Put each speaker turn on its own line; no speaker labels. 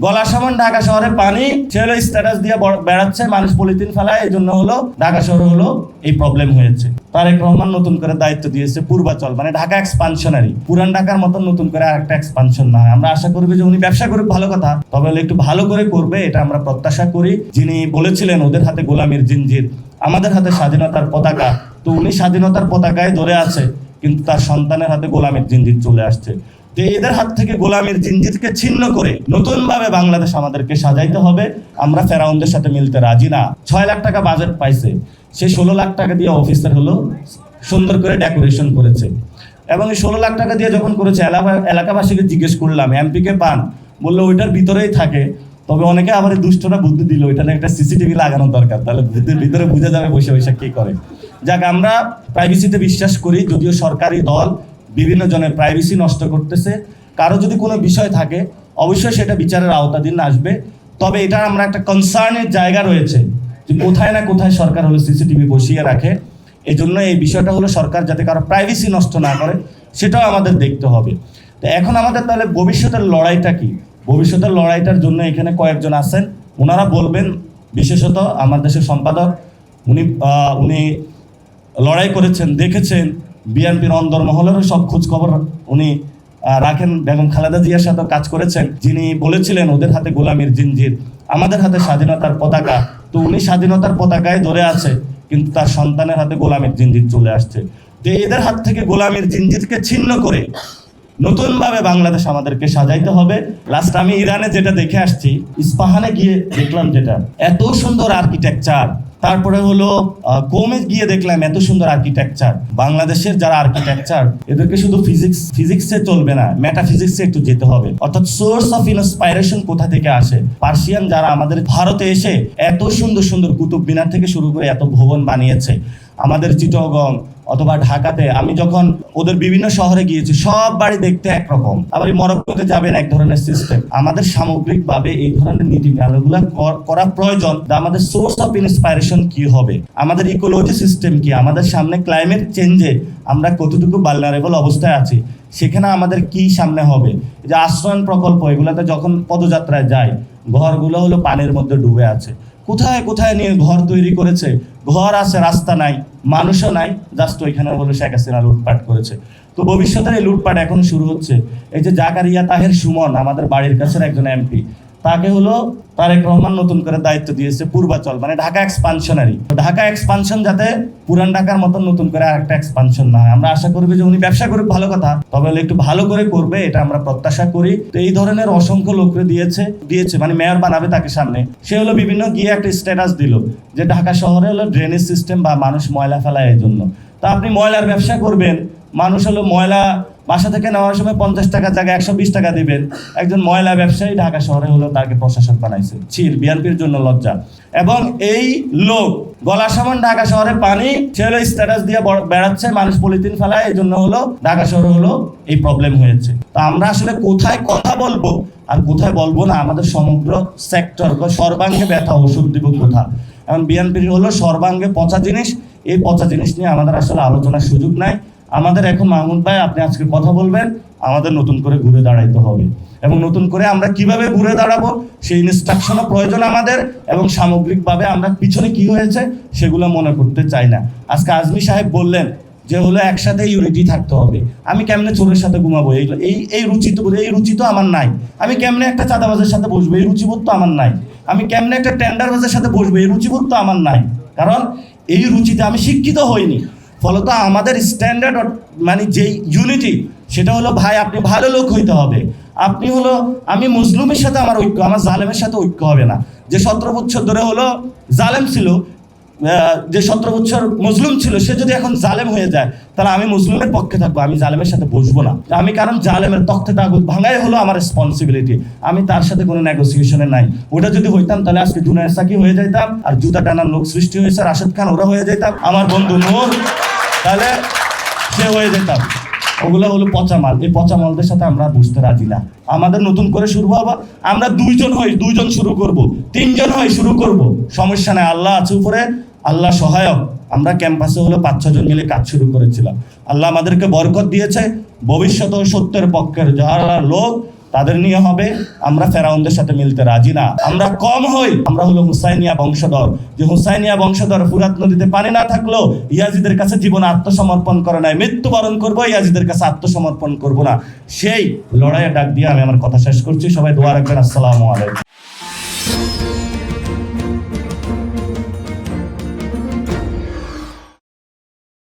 গলা সমান ঢাকা শহরে পানি, সে হলো স্ট্যাটাস দিয়ে বেড়াচ্ছে, মানুষ পলিথিন ফেলায়, এই জন্য হলো ঢাকা শহরে হলো এই প্রবলেম হয়েছে। তারেক রহমান নতুন করে দায়িত্ব দিয়েছে পূর্বাচল, মানে ঢাকা এক্সপানশনারি, পুরান ঢাকার মতন নতুন করে আরেকটা এক্সপানশন না হয়। আমরা আশা করবো যে উনি ব্যবসা করুক, ভালো কথা, তবে হলে একটু ভালো করে করবে, এটা আমরা প্রত্যাশা করি। যিনি বলেছিলেন ওদের হাতে গোলামির জিঞ্জির, আমাদের হাতে স্বাধীনতার পতাকা, তো উনি স্বাধীনতার পতাকায় ধরে আছে, কিন্তু তার সন্তানের হাতে গোলামির জিঞ্জির চলে আসছে। যে এদের হাত থেকে গোলামির জিঞ্জিরকে ছিন্ন করে নতুন ভাবে বাংলাদেশ আমাদেরকে সাজাইতে হবে। আমরা ফেরাউনদের সাথে মিলতে রাজি না। 6 লাখ টাকা বাজেট পাইছে, সে 16 লাখ টাকা দিয়ে অফিসার হলো সুন্দর করে ডেকোরেশন করেছে, এবং এই 16 লাখ টাকা দিয়ে যখন করেছে, এলাকাবাসীকে জিজ্ঞেস করলাম এমপি কে পান, বললো ওইটার ভিতরেই থাকে। তবে অনেকে আবার দুষ্টরা বুদ্ধি দিল, ওইটা একটা সিসিটিভি লাগানো দরকার, তাহলে ভিতরে বুঝে যাবে বসে বসে কি করে। যাক, আমরা প্রাইভেসিতে বিশ্বাস করি, যদিও সরকারি দল বিভিন্ন জনের প্রাইভেসি নষ্ট করতেছে। কারো যদি কোনো বিষয় থাকে অবশ্যই সেটা বিচারের আওতাধীন আসবে, তবে এটা আমরা একটা কনসার্নের জায়গা রয়েছে যে কোথায় না কোথায় সরকার হলো সিসিটিভি বসিয়ে রাখে। এই জন্য এই বিষয়টা হলো সরকার যাতে কারো প্রাইভেসি নষ্ট না করে সেটাও আমাদের দেখতে হবে। তো এখন আমাদের তাহলে ভবিষ্যতের লড়াইটা কি? ভবিষ্যতের লড়াইটার জন্য এখানে কয়েকজন আছেন, ওনারা বলবেন। বিশেষত আমার দেশের সম্পাদক, উনি লড়াই করেছেন, দেখেছেন, বিএনপির অন্দরমহলেরও সব খোঁজ খবর উনি রাখেন। বেগম খালেদা জিয়ার সাথে কাজ করেছেন, যিনি বলেছিলেন ওদের হাতে গোলামির জিঞ্জির, আমাদের হাতে স্বাধীনতার পতাকা, তো উনি স্বাধীনতার পতাকায় ধরে আছে, কিন্তু তার সন্তানের হাতে গোলামির জিঞ্জির চলে আসছে। তো এদের হাত থেকে গোলামির জিঞ্জিরকে ছিন্ন করে নতুন ভাবে বাংলাদেশ আমাদেরকে সাজাইতে হবে। লাস্ট আমি ইরানে যেটা দেখে আসছি, ইস্পাহানে গিয়ে দেখলাম যেটা এত সুন্দর আর্কিটেকচার, তারপরে হলো কোমে গিয়ে দেখলাম এত সুন্দর আর্কিটেকচার। বাংলাদেশের যারা আর্কিটেকচার, এদেরকে শুধু ফিজিক্সে চলবে না, মেটাফিজিক্সে একটু যেতে হবে। অর্থাৎ সোর্স অফ ইন্সপাইরেশন কোথা থেকে আসে। পার্সিয়ান যারা আমাদের ভারতে এসে এত সুন্দর সুন্দর কুতুব মিনার থেকে শুরু করে এত ভবন বানিয়েছে, আমাদের চিটগং অথবা ঢাকাতে আমি যখন ওদের বিভিন্ন শহরে গিয়েছি, সব বাড়ি দেখতে একরকম, আবার মরক্কোতে যাবেন এক ধরনের সিস্টেম। আমাদের সামগ্রিকভাবে এই ধরনের নীতিমালাগুলো করা প্রয়োজন। আমাদের সোর্স অফ ইন্সপাইরেশন কি হবে, আমাদের ইকোলজি সিস্টেম কি, আমাদের সামনে ক্লাইমেট চেঞ্জে আমরা কতটুকু ভালনারেবল অবস্থায় আছি, সেখানে আমাদের কি সামনে হবে। যে আশ্রয়ণ প্রকল্প, এগুলোতে যখন পদযাত্রায় যায়, ঘরগুলো হলো পানির মধ্যে ডুবে আছে। কোথায় কোথায় নিয়ে ঘর তৈরি করেছে, ঘর আছে, রাস্তা নাই, মানুষও নাই, জাস্ট ওইখানে হলো শেখ হাসিনা লুটপাট করেছে। তো ভবিষ্যতের এই লুটপাট এখন শুরু হচ্ছে। এই যে জাকারিয়া তাহের সুমন, আমাদের বাড়ির কাছের একজন এমপি, তাকে হলো তারেক রহমান নতুন করে দায়িত্ব দিয়েছে পূর্বাচল, মানে ঢাকা এক্সপানশনারি। ঢাকা এক্সপানশন যাতে পুরান ঢাকার মতন নতুন করে আরেকটা এক্সপানশন না হয়। আমরা আশা করবো যে উনি ব্যবসা করুক, ভালো কথা, তবে হলে একটু ভালো করে করবে, এটা আমরা প্রত্যাশা করি। তো এই ধরনের অসংখ্য লোকরে দিয়েছে মানে মেয়র বানাবে তাকে সামনে, সে হলো বিভিন্ন গিয়ে একটা স্ট্যাটাস দিল যে ঢাকা শহরে হলো ড্রেনেজ সিস্টেম বা মানুষ ময়লা ফেলায়, এই জন্য। তা আপনি ময়লার ব্যবসা করবেন, মানুষ হলো ময়লা বাসা থেকে নেওয়ার সময় 50 টাকার জায়গায় 120 টাকা দিবেন। একজন ময়লা ব্যবসায়ী ঢাকা শহরে হলো তাকে প্রশাসক বানাইছে, বিএনপির জন্য লজ্জা। এবং এই লোক গলা সমান ঢাকা শহরে পানি, সে হলো স্ট্যাটাস দিয়ে বেড়াচ্ছে, মানুষ পলিথিন ফেলায়, এই জন্য হলো ঢাকা শহরে হলো এই প্রবলেম হয়েছে। তা আমরা আসলে কোথায় কথা বলবো আর কোথায় বলবো না, আমাদের সমগ্র সেক্টর সর্বাঙ্গে ব্যথা, ওষুধ দিব কোথা। এখন বিএনপির হলো সর্বাঙ্গে পচা জিনিস, এই পচা জিনিস নিয়ে আমাদের আসলে আলোচনার সুযোগ নাই। আমাদের এখন মাহমুদ ভাই, আপনি আজকে কথা বলবেন, আমাদের নতুন করে ঘুরে দাঁড়াইতে হবে, এবং নতুন করে আমরা কিভাবে ঘুরে দাঁড়াবো সেই ইনস্ট্রাকশনও প্রয়োজন আমাদের, এবং সামগ্রিকভাবে আমরা পিছনে কি হয়েছে সেগুলো মনে করতে চাই না। আজকে আজমি সাহেব বললেন যে হলো একসাথে ইউনিটি থাকতে হবে। আমি কেমনে চোরের সাথে ঘুমাবো, এই রুচি তো আমার নাই। আমি কেমনে একটা চাঁদাবাজের সাথে বসবো, এই রুচিবোধ তো আমার নাই। আমি কেমনে একটা টেন্ডারবাজের সাথে বসবো, এই রুচিবোধ তো আমার নাই। কারণ এই রুচিতে আমি শিক্ষিত হইনি। ফলত আমাদের স্ট্যান্ডার্ড মানে যেই ইউনিটি, সেটা হলো ভাই আপনি ভালো লোক হইতে হবে। আপনি হলো, আমি মুসলিমের সাথে আমার ঐক্য, আমার জালেমের সাথে ঐক্য হবে না। যে 17 বছর ধরে হলো জালেম ছিল, যে 17 বছর মজলুম ছিল, সে যদি এখন জালেম হয়ে যায়, তাহলে আমি মুসলিমের পক্ষে থাকবো, আমি জালেমের সাথে বসবো না। আমি কারণ জালেমের তখ্তে তাগুত ভাঙাই হলো আমার রেসপন্সিবিলিটি, আমি তার সাথে কোনো নেগোসিয়েশনে নাই। ওটা যদি হইতাম তাহলে আজকে জুনায়েদ সাকি হয়ে যেতাম, আর জুতা টানার লোক সৃষ্টি হয়েছে রাশেদ খান, ওরা হয়ে যেতাম, আমার বন্ধু নূর, তাহলে সে হয়ে যেতাম। ওগুলো হলো পচা মাল, এই পচা মালদের সাথে আমরা বুঝতে রাজি না। আমাদের নতুন করে শুরু হবো, আমরা 2জন শুরু করব, 3জন শুরু করব, সমস্যা নাই, আল্লাহ আছে উপরে, আল্লাহ সহায়ক। আমরা ক্যাম্পাসে হলো 5-6 জন মিলে কাজ শুরু করেছিলাম, আল্লাহ আমাদেরকে বরকত দিয়েছে। ভবিষ্যৎ ও সত্যের পক্ষের যারা লোক তাদের নিয়ে হবে। আমরা ফেরাউনদের সাথে মিলতে রাজি না। আমরা কম হই, আমরা হলো হুসাইনিয়া বংশধর। যে হুসাইনিয়া বংশধর ফুরাত নদীতে পানি না থাকলেও ইয়াজিদের কাছে জীবন আত্মসমর্পণ করে নাই, মৃত্যুবরণ করবো, ইয়াজিদের কাছে আত্মসমর্পণ করব না। সেই লড়াইয়ে ডাক দিয়ে আমি আমার কথা শেষ করছি। সবাই দোয়া রাখবেন। আসসালামু আলাইকুম।